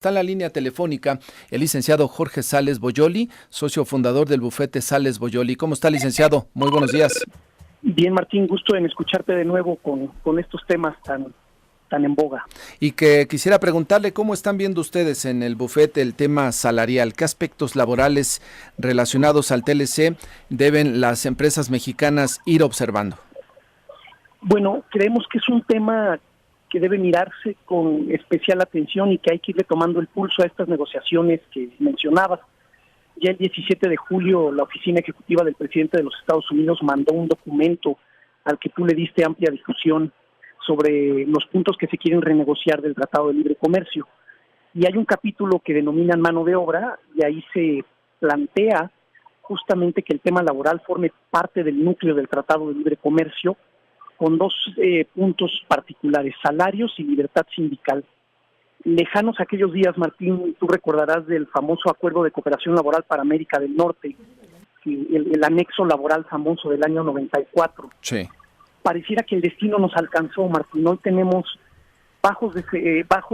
Está en la línea telefónica el licenciado Jorge Sales Boyoli, socio fundador del bufete Sales Boyoli. ¿Cómo está, licenciado? Muy buenos días. Bien, Martín, gusto en escucharte de nuevo con estos temas tan en boga. Y que quisiera preguntarle cómo están viendo ustedes en el bufete el tema salarial. ¿Qué aspectos laborales relacionados al TLC deben las empresas mexicanas ir observando? Bueno, creemos que es un tema que debe mirarse con especial atención y que hay que irle tomando el pulso a estas negociaciones que mencionabas. Ya el 17 de julio la oficina ejecutiva del presidente de los Estados Unidos mandó un documento al que tú le diste amplia difusión sobre los puntos que se quieren renegociar del Tratado de Libre Comercio. Y hay un capítulo que denominan mano de obra y ahí se plantea justamente que el tema laboral forme parte del núcleo del Tratado de Libre Comercio con dos puntos particulares, salarios y libertad sindical. Lejanos aquellos días, Martín, tú recordarás del famoso Acuerdo de Cooperación Laboral para América del Norte, el anexo laboral famoso del año 94. Sí. Pareciera que el destino nos alcanzó, Martín. Hoy tenemos bajos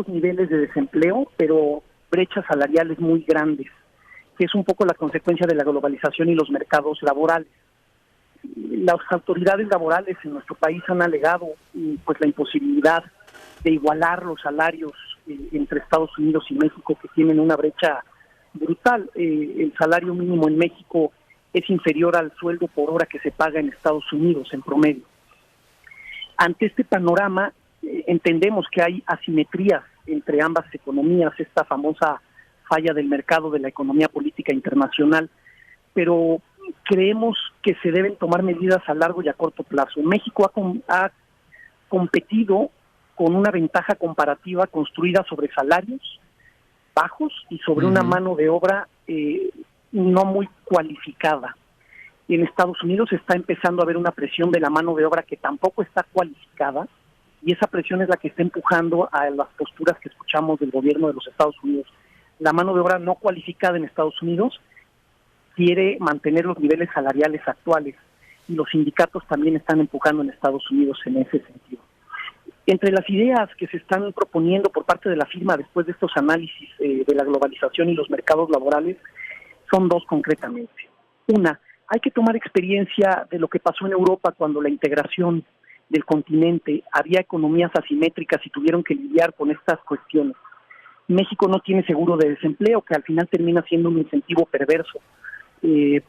niveles de desempleo, pero brechas salariales muy grandes, que es un poco la consecuencia de la globalización y los mercados laborales. Las autoridades laborales en nuestro país han alegado pues la imposibilidad de igualar los salarios entre Estados Unidos y México, que tienen una brecha brutal. El salario mínimo en México es inferior al sueldo por hora que se paga en Estados Unidos en promedio. Ante este panorama, entendemos que hay asimetrías entre ambas economías, esta famosa falla del mercado de la economía política internacional, pero creemos que se deben tomar medidas a largo y a corto plazo. México ha competido con una ventaja comparativa construida sobre salarios bajos y sobre una mano de obra no muy cualificada. En Estados Unidos está empezando a haber una presión de la mano de obra que tampoco está cualificada, y esa presión es la que está empujando a las posturas que escuchamos del gobierno de los Estados Unidos. La mano de obra no cualificada en Estados Unidos quiere mantener los niveles salariales actuales, y los sindicatos también están empujando en Estados Unidos en ese sentido. Entre las ideas que se están proponiendo por parte de la firma después de estos análisis de la globalización y los mercados laborales son dos concretamente. Una, hay que tomar experiencia de lo que pasó en Europa cuando la integración del continente, había economías asimétricas y tuvieron que lidiar con estas cuestiones. México no tiene seguro de desempleo, que al final termina siendo un incentivo perverso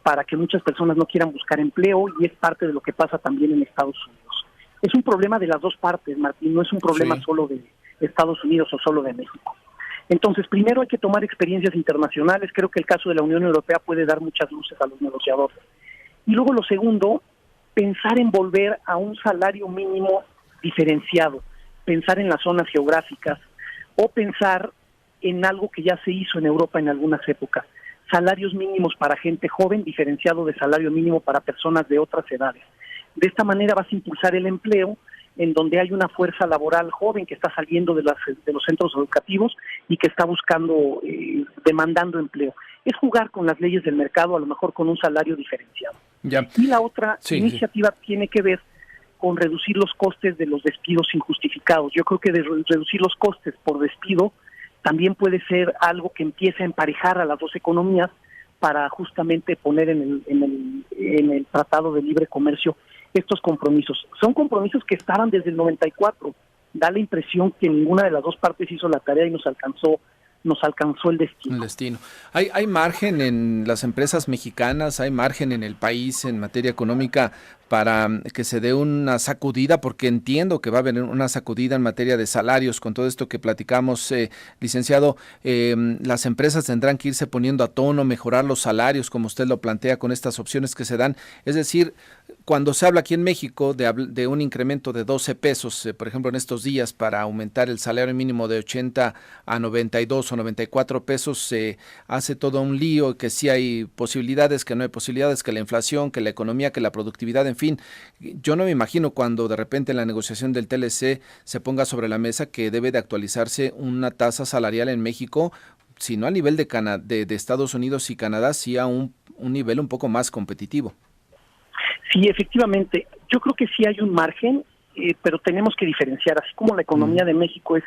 para que muchas personas no quieran buscar empleo, y es parte de lo que pasa también en Estados Unidos. Es un problema de las dos partes, Martín, no es un problema solo de Estados Unidos o solo de México. Entonces, primero hay que tomar experiencias internacionales. Creo que el caso de la Unión Europea puede dar muchas luces a los negociadores. Y luego lo segundo, pensar en volver a un salario mínimo diferenciado, pensar en las zonas geográficas o pensar en algo que ya se hizo en Europa en algunas épocas, salarios mínimos para gente joven diferenciado de salario mínimo para personas de otras edades. De esta manera vas a impulsar el empleo en donde hay una fuerza laboral joven que está saliendo de los centros educativos y que está buscando, demandando empleo. Es jugar con las leyes del mercado, a lo mejor con un salario diferenciado. Ya. Y la otra iniciativa tiene que ver con reducir los costes de los despidos injustificados. Yo creo que reducir los costes por despido también puede ser algo que empiece a emparejar a las dos economías para justamente poner en el Tratado de Libre Comercio estos compromisos. Son compromisos que estaban desde el 94. Da la impresión que ninguna de las dos partes hizo la tarea y nos alcanzó el destino. El destino. ¿Hay margen en las empresas mexicanas, hay margen en el país en materia económica para que se dé una sacudida? Porque entiendo que va a haber una sacudida en materia de salarios con todo esto que platicamos, licenciado. Las empresas tendrán que irse poniendo a tono, mejorar los salarios, como usted lo plantea, con estas opciones que se dan. Es decir, cuando se habla aquí en México de un incremento de 12 pesos, por ejemplo, en estos días, para aumentar el salario mínimo de 80 a 92 o 94 pesos, se hace todo un lío, que sí hay posibilidades, que no hay posibilidades, que la inflación, que la economía, que la productividad, en fin. Yo no me imagino cuando de repente en la negociación del TLC se ponga sobre la mesa que debe de actualizarse una tasa salarial en México, si no a nivel de Estados Unidos y Canadá, sí a un nivel un poco más competitivo. Sí, efectivamente. Yo creo que sí hay un margen, pero tenemos que diferenciar. Así como la economía de México es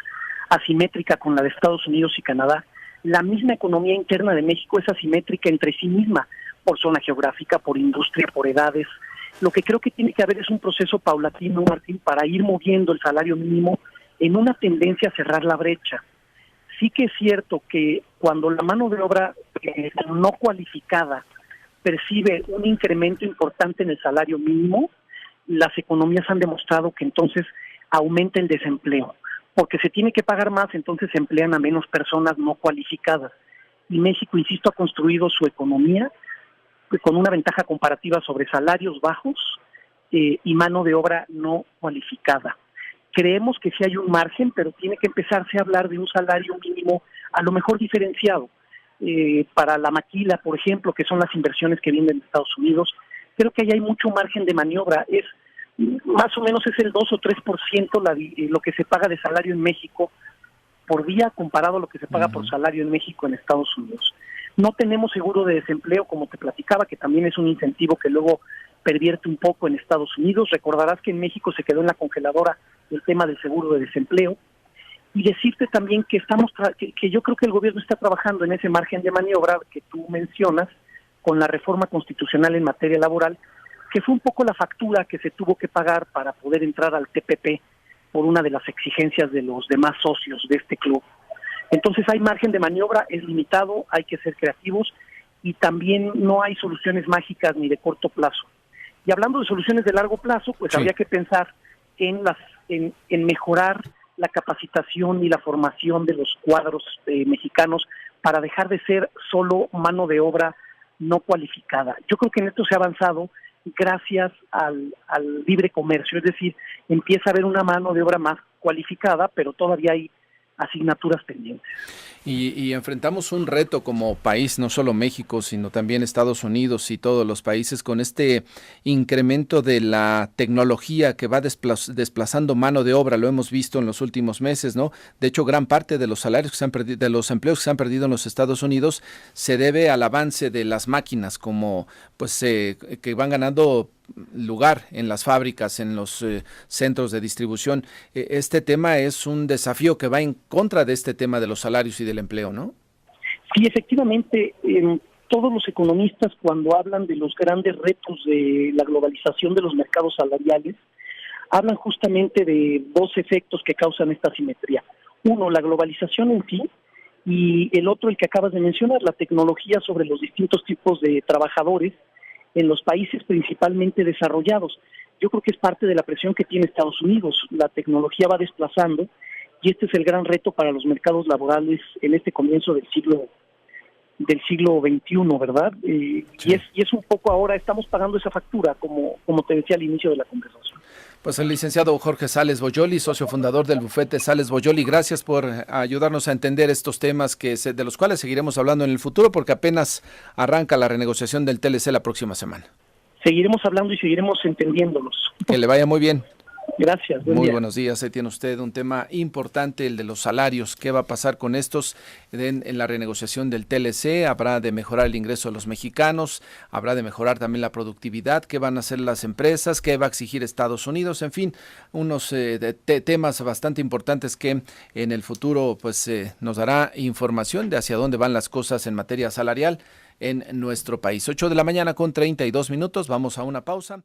asimétrica con la de Estados Unidos y Canadá. La misma economía interna de México es asimétrica entre sí misma, por zona geográfica, por industria, por edades. Lo que creo que tiene que haber es un proceso paulatino, Martín, para ir moviendo el salario mínimo en una tendencia a cerrar la brecha. Sí que es cierto que cuando la mano de obra no cualificada percibe un incremento importante en el salario mínimo, las economías han demostrado que entonces aumenta el desempleo, porque se tiene que pagar más, entonces se emplean a menos personas no cualificadas. Y México, insisto, ha construido su economía con una ventaja comparativa sobre salarios bajos y mano de obra no cualificada. Creemos que sí hay un margen, pero tiene que empezarse a hablar de un salario mínimo a lo mejor diferenciado. Para la maquila, por ejemplo, que son las inversiones que vienen de Estados Unidos, creo que ahí hay mucho margen de maniobra. Es más o menos es el 2 o 3% lo que se paga de salario en México por día comparado a lo que se paga por salario en México en Estados Unidos. No tenemos seguro de desempleo, como te platicaba, que también es un incentivo que luego pervierte un poco en Estados Unidos. Recordarás que en México se quedó en la congeladora el tema del seguro de desempleo. Y decirte también que que yo creo que el gobierno está trabajando en ese margen de maniobra que tú mencionas con la reforma constitucional en materia laboral, que fue un poco la factura que se tuvo que pagar para poder entrar al TPP por una de las exigencias de los demás socios de este club. Entonces hay margen de maniobra, es limitado, hay que ser creativos y también no hay soluciones mágicas ni de corto plazo. Y hablando de soluciones de largo plazo, pues sí, habría que pensar en mejorar la capacitación y la formación de los cuadros mexicanos para dejar de ser solo mano de obra no cualificada. Yo creo que en esto se ha avanzado gracias al libre comercio, es decir, empieza a haber una mano de obra más cualificada, pero todavía hay asignaturas pendientes. Y enfrentamos un reto como país, no solo México, sino también Estados Unidos y todos los países, con este incremento de la tecnología que va desplazando mano de obra. Lo hemos visto en los últimos meses, ¿no? De hecho, gran parte de los salarios que se han perdido, de los empleos que se han perdido en los Estados Unidos, se debe al avance de las máquinas, como pues que van ganando lugar en las fábricas, en los centros de distribución. Este tema es un desafío que va en contra de este tema de los salarios y del empleo, ¿no? Sí, efectivamente, todos los economistas cuando hablan de los grandes retos de la globalización de los mercados salariales, hablan justamente de dos efectos que causan esta asimetría. Uno, la globalización en sí, y el otro, el que acabas de mencionar, la tecnología sobre los distintos tipos de trabajadores en los países principalmente desarrollados. Yo creo que es parte de la presión que tiene Estados Unidos. La tecnología va desplazando y este es el gran reto para los mercados laborales en este comienzo del siglo XXI, ¿verdad? Sí. y es un poco ahora estamos pagando esa factura, como te decía al inicio de la conversación. Pues el licenciado Jorge Sales Boyoli, socio fundador del bufete Sales Boyoli, gracias por ayudarnos a entender estos temas de los cuales seguiremos hablando en el futuro, porque apenas arranca la renegociación del TLC la próxima semana. Seguiremos hablando y seguiremos entendiéndolos. Que le vaya muy bien. Gracias. Muy buenos días. Ahí tiene usted un tema importante, el de los salarios. ¿Qué va a pasar con estos en la renegociación del TLC? ¿Habrá de mejorar el ingreso de los mexicanos? ¿Habrá de mejorar también la productividad? ¿Qué van a hacer las empresas? ¿Qué va a exigir Estados Unidos? En fin, unos temas bastante importantes que en el futuro pues nos dará información de hacia dónde van las cosas en materia salarial en nuestro país. 8 de la mañana con 32 minutos. Vamos a una pausa.